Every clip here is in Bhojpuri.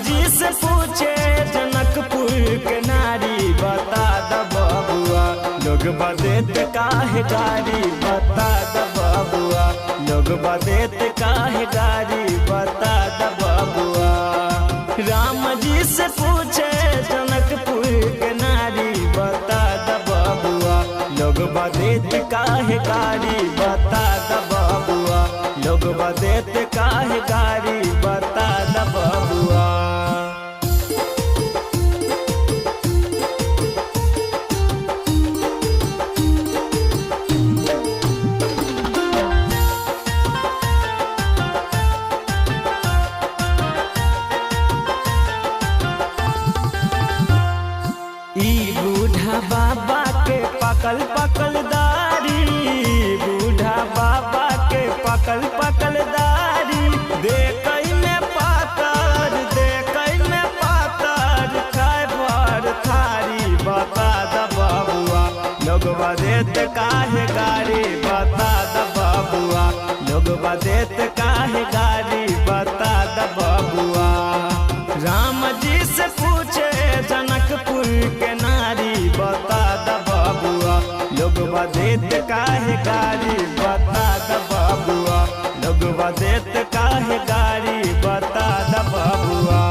जी से पूछे जनकपुर के नारी, बता द बबुआ लोग बदेत काहे गारी, बता द बबुआ लोग बदेत काहे गारी, बता द बबुआ। राम जी से पूछे जनकपुर के नारी, बता द बबुआ लोग बदेत काहे गारी, बता द बबुआ लोग बदेत काहे गारी, बता द बबुआ। ई बूढ़ा बाबा के पकल पकल दारी, बूढ़ा बाबा के पकल पकल दारी, देखई में पातर देखई में पातर, खाए भर थारी, बता द बबुआ लोग बदेत काहे गारी, बता द बबुआ लोग बदेत काहे गारी, बता द बबुआ। राम जी से पूछे जनकपुर के नारी, बता द बबुआ लोग बदेत काहे गारी, बता द बबुआ लोग बदेत काहे गारी, बता द बबुआ।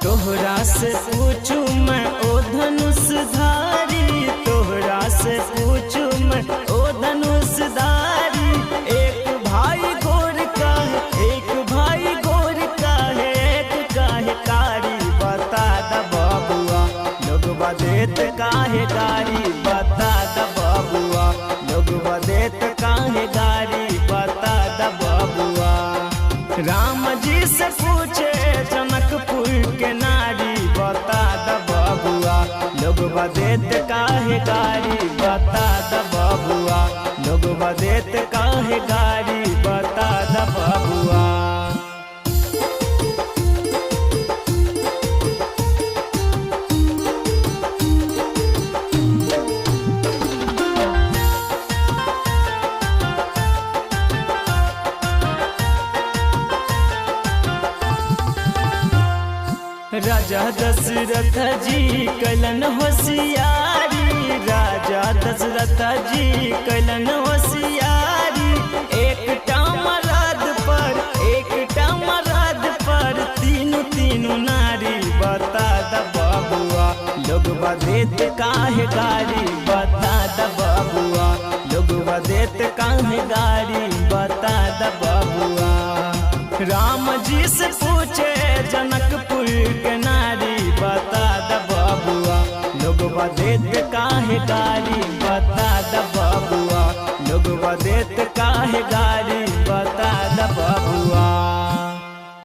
तोहरा से पूछू मैं ओ धनुषधारी, तोहरा से पूछू मैं ओ धनुषधारी, एक भाई गोर का है एक भाई गोर का है, एक काहे कारी, बता द बबुआ लोग बदेत काहे गारी, बता द बबुआ लोग बदेत काहे गारी, बता द बबुआ। राम जी से पूछे जनकपुर के नारी, बता द बबुआ लोग बदेत काहे गारी, बता द बबुआ लोग बदेत काहे गारी, बता द बबुआ। राजा दशरथ जी कैलन होशियारी, राजा दशरथ जी कैलन होशियारी, एक मराद पर तीनों तीनों नारी, बता द बबुआ लोग बदेत काहे गारी, बता द बबुआ लोग बदेत काहे गारी, बता द बबुआ। राम जी से पूछे जनकपुर के नारी, बता द बबुआ लोग बदेत काहे गारी,